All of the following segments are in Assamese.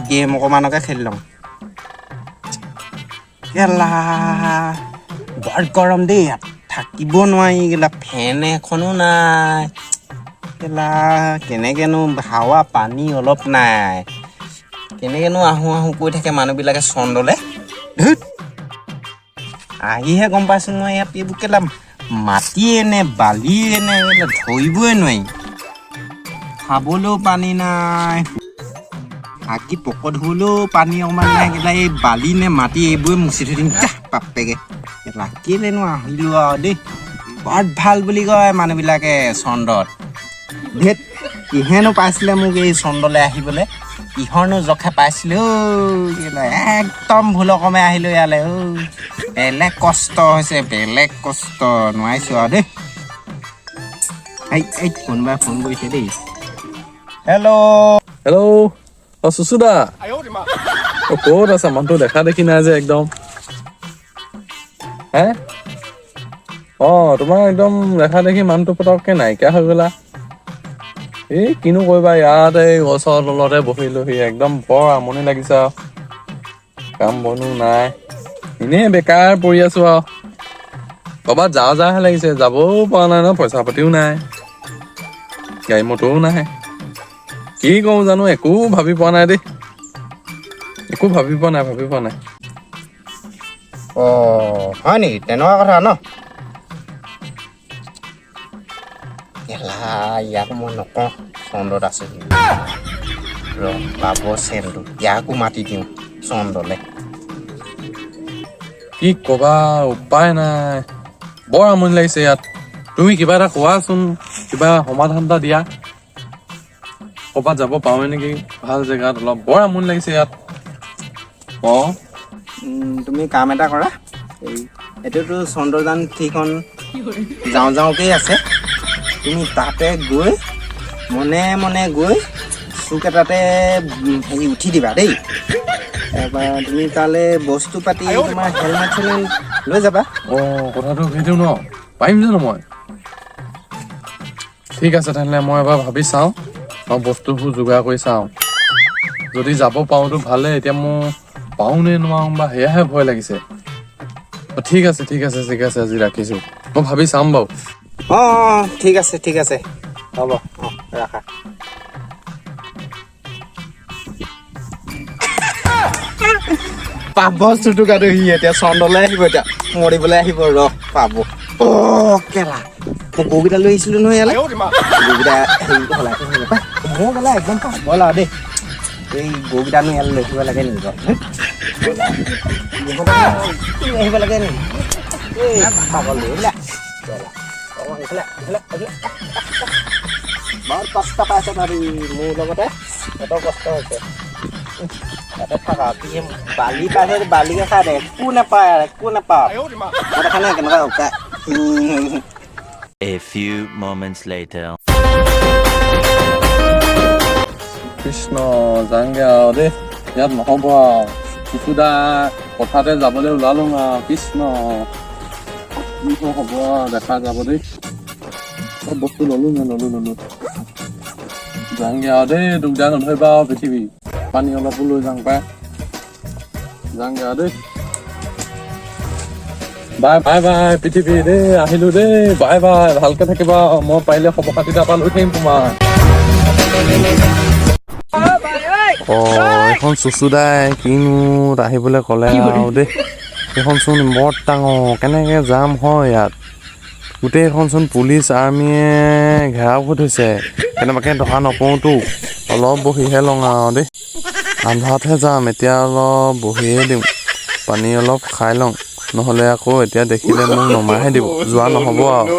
গেম অকমানকে খেলি লওঁ কেলা বৰ গৰম দেই ইয়াত থাকিব নোৱাৰি কেলা ফেন এখনো নাই কেলা কেনেকেনো হাৱা পানী অলপ নাই কেনেকেনো আহোঁ কৈ থাকে মানুহবিলাকে চন্দলে ধুত আহিহে গম পাইছোঁ মই ইয়াত এইবোৰ কেলা মাটিয়ে নে বালিয়ে নে ধৰিবই নোৱাৰি খাবলৈও পানী নাই আকি পকত ধুলেও পানী অকমান নাই কেলা এই বালি নে মাটি এইবোৰে মুচি থৈ দিম যা বাপেকে কেলা কেলেনো আহিলোঁ আৰু দেই বৰ ভাল বুলি কয় মানুহবিলাকে চন্দত ধেত কিহেনো পাইছিলে মোক এই চন্দলৈ আহিবলৈ কিহৰনো জখে পাইছিলে কেলা একদম ভুল কমে আহিলোঁ ইয়ালৈ বেলেগ কষ্ট হৈছে বেলেগ কষ্ট নোৱাৰিছোঁ আৰু দেই এই কোনোবাই ফোন কৰিছে দেই হেল্ল' অ সুসুদা ক'ত আছা মানুহটো দেখা দেখি নাই যে একদম হে তোমাৰ একদম দেখা দেখি মানুহটো পতককে নাইকিয়া হৈ গলা এই কিনো কৰিবা ইয়াতে গছৰ তলতে বহিলোহি একদম বৰ আমনি লাগিছে আৰু কাম বনো নাই এনেই বেকাৰ পৰি আছো আৰু ক'ৰবাত যাহে লাগিছে যাবও পৰা নাই ন পইচা পাতিও নাই গাড়ী মটৰো নাই কি কওঁ জানো একো ভাবি পোৱা নাই দেই একো ভাবি পোৱা নাই হয় নেকি তেনেকুৱা কথা ন কেলা ইয়াক মই নকওঁ চন্দত আছো পাব চেনটো ইয়াকো মাতি দিওঁ চন্দলে কি কবা উপায় নাই বৰ আমনি লাগিছে ইয়াত তুমি কিবা এটা কোৱাচোন কিবা সমাধান এটা দিয়া ক'ৰবাত যাব পাৰোঁ নেকি ভাল জেগাত অলপ বৰ আমনি লাগিছে ইয়াত তুমি কাম এটা কৰা এইটোতো চন্দ্ৰযান ঠিকখন যাওঁকেই আছে তুমি তাতে গৈ মনে গৈ চুক এটাতে হেৰি উঠি দিবা দেই তাৰপৰা তুমি তালৈ বস্তু পাতি তোমাৰ হেলমেট চেলমেট লৈ যাবা কথাটো সেইটো ন পাৰিম জানো মই ঠিক আছে তেনেহ'লে মই এবাৰ ভাবি চাওঁ মই বস্তুবোৰ যোগাৰ কৰি চাওঁ যদি যাব পাৰোঁতো ভালে এতিয়া মোৰ পাওঁ নে নোৱাৰোঁ বা সেয়াহে ভয় লাগিছে ঠিক আছে আজি ৰাখিছোঁ মই ভাবি চাম বাৰু ঠিক আছে হ'ব ৰাখা পাব চুটুকাটো সি এতিয়া চন্দলৈ আহিব এতিয়া মৰিবলৈ আহিব পাব কেলা মই গৰুকেইটা লৈ আহিছিলোঁ নহয় ইয়ালৈ গৰুকেইটা হেৰি সলাই মোৰ গ'লা একদম পাগল আৰু দেই এই গৰুকেইটানো ইয়ালৈ লৈ আহিব লাগে নেকি আহিব লাগে নেকি এই পাগল বৰ কষ্ট পাইছে ভাবি মোৰ লগতে এত কষ্ট হৈছে তাতে থাকা বালি পাইছে বালিকে খাই দে একো নাপায় দেখা নাই কেনেকুৱা উকা A few moments later. Krishna যাংগে আৰু দেই ইয়াত নহ'ব আৰু সুসুদা কথাতে যাবলৈ ওলালো আৰু কৃষ্ণ কি হ'ব দেখা যাব দেই চব বস্তু ললো যাংগে আৰু দেই দুগদা নধৰিবা আৰু পৃথিৱী পানী অলপো লৈ যাং পাই যাংগে আৰু দেই বাই পৃথিৱী দেই আহিলো দেই বাই ভালকে থাকিবা মই পাৰিলে খবৰ খাতি এটা লৈ থাকিম তোমাৰ এইখন চুচুদাই কিনো আহিবলৈ ক'লে আৰু দেই এইখন চোন বৰ ডাঙৰ কেনেকে যাম হয় ইয়াত গোটেইখন চোন পুলিচ আৰ্মিয়ে ঘেৰাও হৈ থৈছে কেনেবাকে ধৰা নপৰোঁতো অলপ বহিহে লওঁ আৰু দেই আন্ধাৰতহে যাম এতিয়া অলপ বহিয়ে দিওঁ পানী অলপ খাই লওঁ নহ'লে আকৌ এতিয়া দেখিলে মোক নমাহে দিব যোৱা নহ'ব আৰু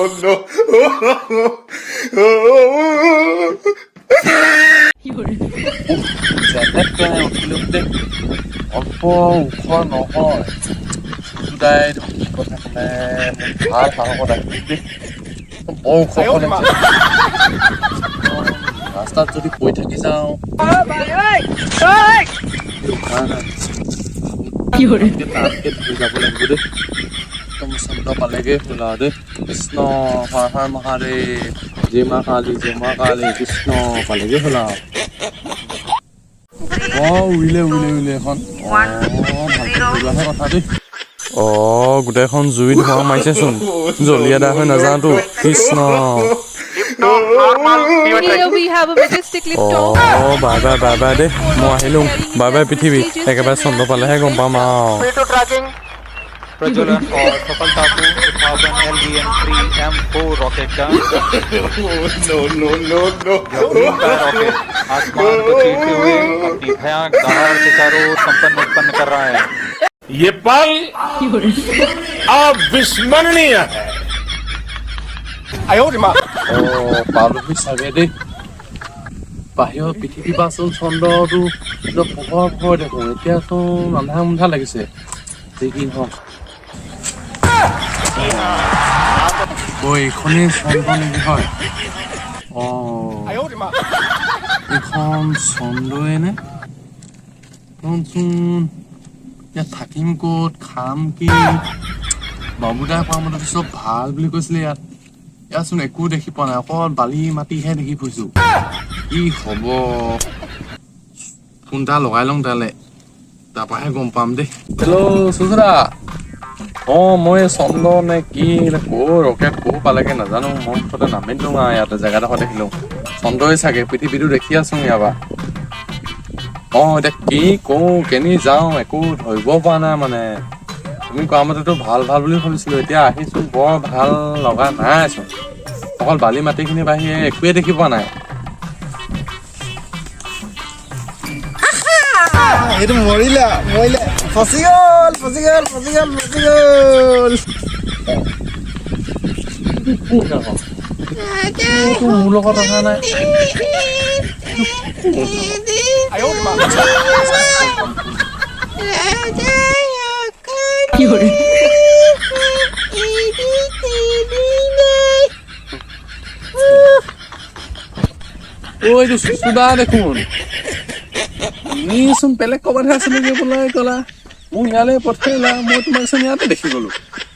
অল্প ওখ নহয় সুদাই কথা ক'লে ভাল সাহসত আহিব দেই বৰ ওখ ৰাস্তাত যদি কৈ থাকি যাওঁ যাব লাগিব দেই একদম চন্দ পালেগে হ'ল আৰু দেই কৃষ্ণ হৰ মহাদেৱ জয় মা কালী কৃষ্ণ পালেগে হ'ল আৰু উইলে এখন কথা দেই গোটেইখন জুইত ধোঁৱা মাৰিছেচোন জ্বলি আদা হৈ নাযাওঁতো Krishna Here we have a majestic lift off. Bye bye দেই মই আহিলোঁ বাই পৃথিৱী একেবাৰে চন্দ্ৰ পালেহে গম পাম আৰু प्रज्वलन और सफलतापूर्ण उत्थापन LVN-3 M4 रॉकेट का रॉकेट आसमान को चीरते हुए अपनी भयानक दहाड़ के चारों ओर कंपन उत्पन्न कर रहा है। ये पल अविस्मरणीय है। পালোহি চাগে দেই বাহিৰৰ পৃথিৱী বা আচল চন্দ্ৰটো পোহৰ দেখোঁ এতিয়াচোন আন্ধাৰ মুন্ধা লাগিছে যি কি হওক এইখনেই চন্দ্ৰ নেকি হয় এইখন চন্দ্ৰই নে চোন ইয়াত থাকিম ক'ত খাম কি বাবুদাই কোৱা মতে চব ভাল বুলি কৈছিলে ইয়াতচোন একো দেখি পোৱা নাই অকল বালি মাটিহে দেখি ফুৰিছো কি হ'ব ফোন এটা লগাই লওঁ তালে তাৰপৰাহে গম পাম দেই হেল্ল' সুজৰা মই চন্দ্ৰ নে কি ৰকেট পালেগে নাজানো মই মুঠতে নামি দিওঁ আৰু ইয়াতে জেগাডোখৰ দেখিলো চন্দ্ৰই চাগে পৃথিৱীটো দেখি আছো ইয়াৰপৰা এতিয়া কি কওঁ কেনি যাওঁ একো ধৰিব পৰা নাই মানে তুমি কোৱা মতেতো ভাল বুলি ভাবিছিলো এতিয়া আহিছো বৰ ভাল লগা নাইচোন অকল বালি মাটিখিনি বাহিৰে একোৱে দেখি পোৱা নাই এইটো মৰিলে ফচি গ'ল মোৰ লগত অহা নাই এইটো চুচুদা দেখোন তুমিচোন বেলেগ ক'বাতহে আছিলো বোলে ক'লা মোক ইয়ালৈ পঠাইলা মই তোমাক চোন ইয়াতে দেখি গ'লো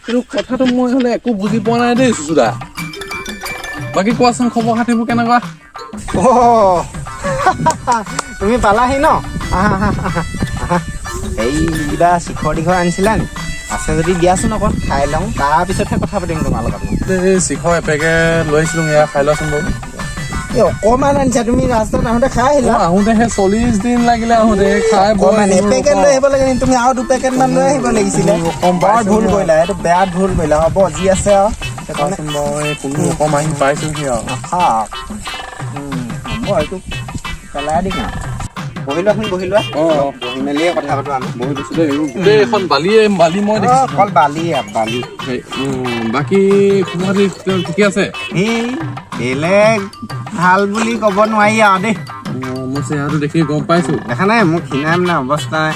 কিন্তু কথাটো মই হ'লে একো বুজি পোৱা নাই দেই চুচুদা বাকী কোৱাচোন খবৰ খাতিবোৰ কেনেকুৱা তুমি পালাহি ন এইকেইটা শিখৰ দীঘৰ আনিছিলা নি আছে যদি দিয়াচোন অকণ খাই লওঁ তাৰপিছতহে কথা পাতিম তোমাৰ লগত শিখৰ এপেকেট লৈ আহিছিলো এয়া খাই লোৱাচোন বাৰু অকমান আনিছা তুমি ৰাস্তাত আহোঁতে খাই আহিলা আহোঁতেহে 40 দিন লাগিলে আহোঁতে খাই এপেকেট লৈ আহিব লাগে তুমি আৰু 2 পেকেট মান লৈ আহিব লাগিছিলে বৰ ভুল কৰিলা এইটো বেয়া ভুল কৰিলা হ'ব যি আছে আৰু মই কোনো ৰকম আহি পাইছোহি আৰু হ'ব এইটো পেলাই দিম বহি লোৱা বহি মেলিয়ে কথা পাতো আমি বহি লৈছো দেই গোটেইখন বালি মই দেখিছো অকল বালি বাকী খবৰ ঠিকে আছে বেলেগ ভাল বুলি ক'ব নোৱাৰি আৰু দেই মই চেহেৰাটো দেখি গম পাইছো দেখা নাই মোক খিনাই মানে অৱস্থা নাই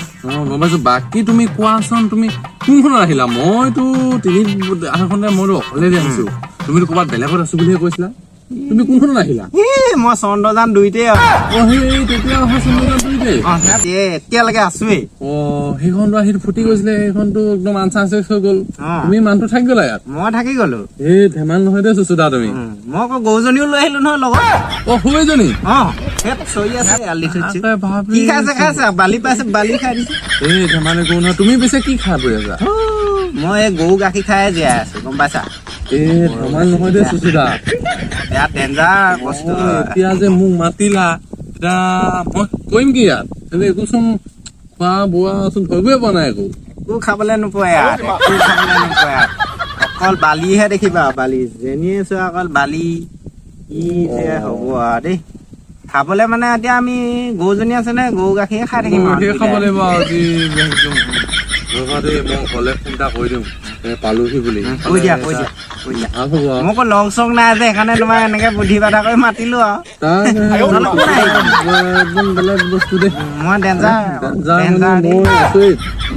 গম পাইছো বাকী তুমি কোৱাচোন তুমি কোনখনত আহিলা মইতো আহোঁতে মইতো অকলে আহিছো তুমিতো ক'ৰবাত বেলেগত আছো বুলিহে কৈছিলা তুমি কোনখনত আহিলা মই চন্দ্ৰযান 2তে তেতিয়া অহা চন্দ্ৰযান 2তে এতিয়ালৈকে আছোৱেই সেইখনতো আহি ফুটি গৈছিলে সেইখনতো একদম আনচানচেছ হৈ গ'ল তুমি মানুহটো থাকি গ'লা ইয়াত মই থাকি গ'লো ধেমাল নহয় দে চুচুদা তুমি মই আকৌ গৰুজনীও লৈ আহিলো নহয় লগত সৰুজনী চৰি আছে কি খাইছে বালি পাইছে বালি খাই দিছে ধেমালি গৰু নহয় তুমি পিছে কি খাই বৈ আছা মই এই গৰু গাখীৰ খাই জীয়াই আছো গম পাইছা ধেমাল নহয় দে চুচুদা বেয়া ডেঞ্জাৰ বস্তু এতিয়া যে মোক মাতিলা এতিয়া মই কৰিম কি ইয়াত একোচোন খোৱা বোৱা চোন ধৰিবই পোৱা নাই একো খাবলৈ নোপোৱা অকল বালিহে দেখিবা বালি যেনিয়ে চোৱা অকল বালি কি যে হ'ব আৰু দেই খাবলৈ মানে এতিয়া আমি গৰুজনী আছে নে গৰু গাখীৰ খাই থাকিম খাব লাগিব আজি ৰবা দেই মই গ'লে ফোন এটা কৰি দিম পালোহি বুলি কৈ দিয়া মোক লং চং নাই যে সেইকাৰণে তোমাক এনেকে বুদ্ধি বাধা কৰি মাতিলো আৰু একদম বেলেগ বস্তু দেই মই ডেঞ্জাৰ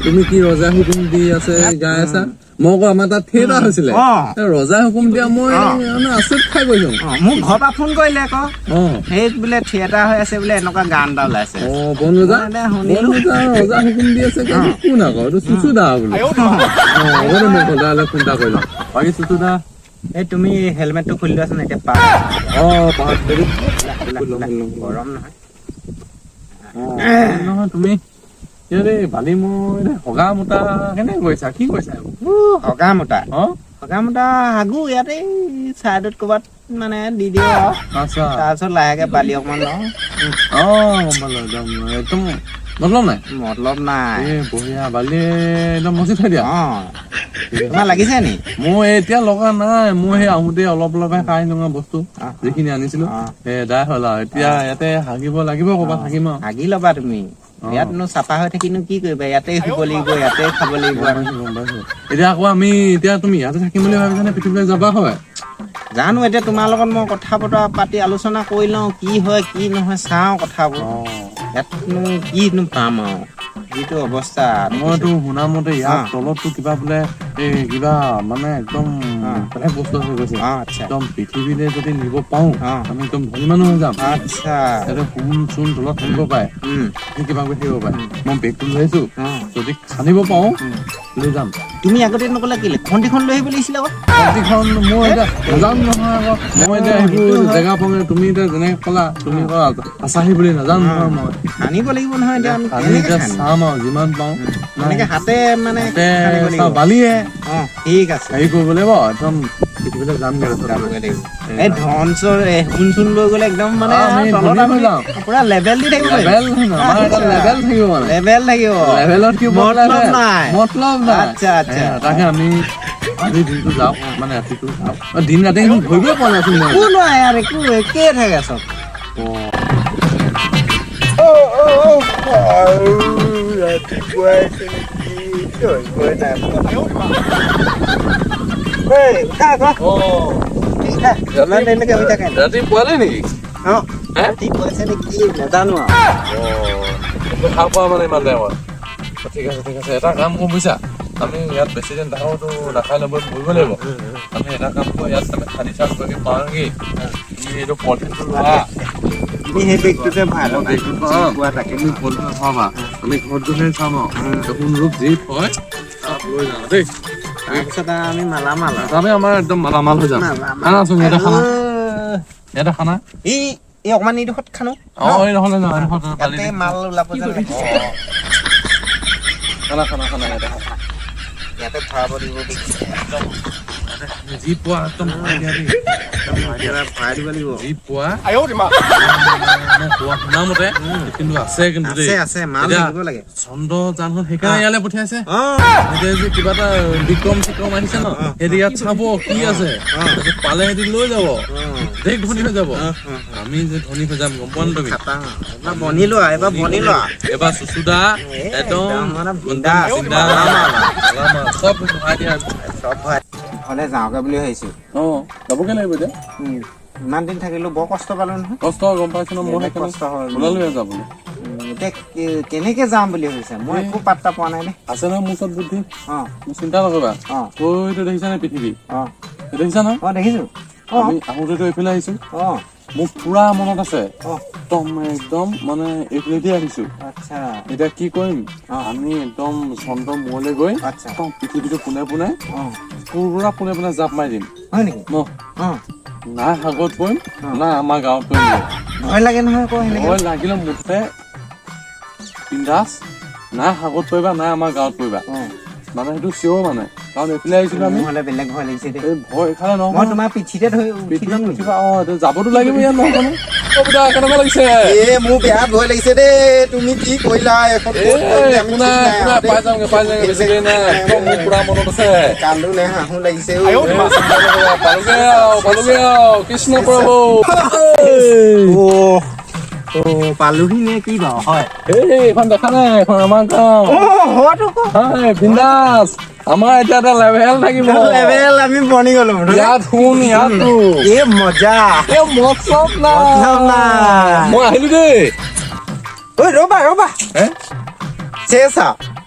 তুমি কি ৰজা হুকুম দি আছে গাই আছা মই আকৌ আমাৰ তাত থিয়েটাৰ হৈছিলে ৰজা হুকুম দিয়া মই আচৰিত খাই গৈছো মোক ঘৰৰ পৰা ফোন কৰিলে আকৌ সেই বোলে থিয়েটাৰ হৈ আছে বোলে এনেকুৱা গান এটা ওলাইছে ৰজা হুকুম দি আছে কোন আকৌ এইটো চুচুদা বোলে মই সদায় ফোন এটা কৰিলো বাকী চুচুদা এই তুমি হেলমেটটো খুলি লোৱাচোন এতিয়া পাহৰি গৰম নহয় নহয় তুমি ইয়াৰে বালি মই হগা মোটা কেনেকে কৰিছা কি কৰিছা হগা মোটা অ হগা মোটা হাগু ইয়াতে চাইডত ক'ৰবাত মানে দি দিওঁ আৰু আচ্ছা তাৰপিছত লাহেকে বালি অকমান লওঁ অ গম পালো একদম মতলব নাই মতলব নাই বঢ়িয়া বালি একদম মচি থৈ দিয়া অ তোমাৰ লাগিছে নি মোৰ এতিয়া লগা নাই মই সেই আহোঁতে অলপ অলপহে খাই লওঁ বস্তু যিখিনি আনিছিলো সেই এদাই হ'ল আৰু এতিয়া ইয়াতে হাগিব লাগিব ক'ৰবাত থাকিম আৰু হাগি ল'বা তুমি ইয়াতনো চাফা হৈ থাকিনো কি কৰিবা ইয়াতে শুব লাগিব ইয়াতে খাব লাগিব এতিয়া আকৌ আমি এতিয়া তুমি ইয়াতে থাকিম বুলি ভাবিছানে পৃথিৱীলৈ যাবা হয় জানো এতিয়া তোমাৰ লগত মই কথা বতৰা পাতি আলোচনা কৰি লওঁ কি হয় কি নহয় চাওঁ কথাবোৰ ইয়াতনো কিনো পাম আৰু যিটো অৱস্থা মইতো শুনা মতে ইয়াৰ তলতটো কিবা বোলে এই কিবা মানে একদম বেলেগ বস্তু হৈ গৈছে আচ্ছা একদম পৃথিৱীলৈ যদি নিব পাওঁ আমি একদম ধনী মানুহ হৈ যাম আচ্ছা ইয়াতে সোণ চোন তলত থাকিব পাৰে কিবা কৰি থাকিব পাৰে মই বেগটো লৈ আহিছো যদি খান্দিব পাওঁ লৈ যাম তুমি আগতে নকলে কেলে খন্তিখন লৈ আহিব লাগিছিলে আকৌ খন্তিখন মই এতিয়া নাজানো নহয় আকৌ মই এতিয়া সেইবোৰ জেগা পাওঁ তুমি এতিয়া যেনেকে ক'লা তুমি আছাহী বুলি নাজানো নহয় মই আনিব লাগিব নহয় এতিয়া আমি এতিয়া চাম আৰু যিমান পাওঁ এনেকে হাতে মানে বালিয়ে ঠিক আছে হেৰি কৰিব লাগিব একদম পৃথিৱীলৈ যামগে এই ধন চোন চোন লৈ গ'লে একদম মানে পুৰা লেভেল দি থাকিব লেভেল থাকিব লেভেলত কি মতলব নাই মতলব নাই আচ্ছা আচ্ছা তাকে আমি আজি দিনটো যাওঁ মানে ৰাতিটো যাওঁ দিন ৰাতি ধৰিবই পৰা নাছিল মই একো নহয় ইয়াৰ একো একে থাকে চব ৰাতি পোৱালি নেকি নাজানো খাব পোৱা মানে ইমান টাইমত ঠিক আছে ঠিক আছে এটা কাম কৰোঁ বুজিছা আমি ইয়াত বেছি দিন ডাঙৰটো নাখাই ল'ব কৰিব লাগিব আমি এটা কাম কৰোঁ ইয়াত আমি খান্দি চাৰ্জ কৰি পাওঁ নেকি তুমি এইটো পলিথিনটো লোৱা তুমি সেই বেগটোতে ভাল তুমি পলিথিন নাখাবা আমি ঘৰত গৈ চাম আৰু কোনৰূপ যি হয় তাত লৈ যাওঁ দেই তাৰপিছত আমি মালামাল তাতে আমাৰ একদম মালামাল হৈ যাম খানাচোন ইয়াতে খানা ইয়াতে খানা এই অকমান এইডোখৰত খানো এই নহ'লে ইয়াতে মাল ওলাব খানা খানা খানা ইয়াতে ভৰাব লাগিব যি পোৱা একদম ভৰাই দিব লাগিব যি পোৱা শুনা মতে কিন্তু আছে কিন্তু আছে মাল লাগিব লাগে চন্দ্ৰযানখন সেইকাৰণে ইয়ালৈ পঠিয়াইছে এতিয়া যে কিবা এটা বিক্ৰম চিক্ৰম আহিছে ন সিহঁতি ইয়াত চাব কি আছে পালে সিহঁতি লৈ যাব দেশ ধনী হৈ যাব আমি যে ধনী হৈ যাম গম পোৱা ন তুমি বনি লোৱা এবাৰ চুচুদা একদম চব ভৰাই দিয়া ঘৰলে যাওঁগে বুলি ভাবিছো যাবগে লাগিব এতিয়া ইমান দিন থাকিলো বৰ কষ্ট পালো নহয় কষ্ট গম পাইছো ন মই কষ্ট হয় ওলালো যাবলৈ এতিয়া কেনেকে যাম বুলি ভাবিছা মই একো পাত্তা পোৱা নাই আছে নহয় মোৰ ওচৰত বুদ্ধি মোৰ চিন্তা নকৰিবা তইতো দেখিছা নে পৃথিৱী দেখিছা নহয় দেখিছো আমি আহোঁতেতো এইফালে আহিছো মোৰ পুৰা মনত আছে একদম মানে এইফালেদি আহিছো এতিয়া কি কৰিম আমি একদম চন্দ্ৰ মূৰলৈ গৈ পৃথিৱীটো পোনে পোনে পুৰা পোনে পোনে জাপ মাৰি দিম হয় নেকি না সাগৰত পৰিম না আমাৰ গাঁৱত পৰিম ভয় লাগে নহয় ভয় লাগিলে মুঠতে বিন্দাছ না সাগৰত পৰিবা না আমাৰ গাঁৱত পৰিবা মানে সেইটো চিঞৰ মানে কাৰণ এইফালে আহিছিলো আমি বেলেগ ভয় লাগিছে ভয় খালে নহয় তোমাৰ পিঠিতে যাবতো লাগিব ইয়াত নহয় কেনেকুৱা লাগিছে মোৰ বেয়া ভয় লাগিছে দেই তুমি কি কৰিলা পাই যামগে বেছি দেৰি নাই একদম মোৰ পুৰা মনত আছে কান্দো নে হাঁহো লাগিছে পালোগে কৃষ্ণ প্ৰভু পালোহি নে কি বাৰু হয় এইখন দেখা নাই এখন আমাৰ গাঁও বিন্দাছ আমাৰ এতিয়া এটা লেভেল থাকিব লেভেল আমি বনি গলো ইয়াত শুন ইয়াতো মজা মতলব নাই মই আহিলো দেই ৰবা চেছ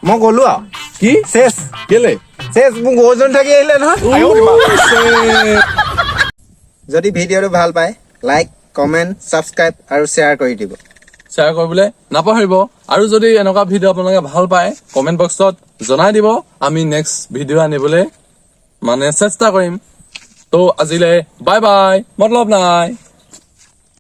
মই গলো আৰু কি চেছ কেলে চেছ মোক ওজন থাকি আহিলে নহয় যদি ভিডিঅ'টো ভাল পায় লাইক কমেণ্ট ছাবস্ক্ৰাইব আৰু শ্বেয়াৰ কৰি দিব শ্বেয়াৰ কৰিবলৈ নাপাহৰিব আৰু যদি এনেকুৱা ভিডিঅ' আপোনালোকে ভাল পায় কমেণ্ট বক্সত জনাই দিব আমি নেক্সট ভিডিঅ' আনিবলৈ মানে চেষ্টা কৰিম তো আজিলৈ বাই বাই মতলব নাই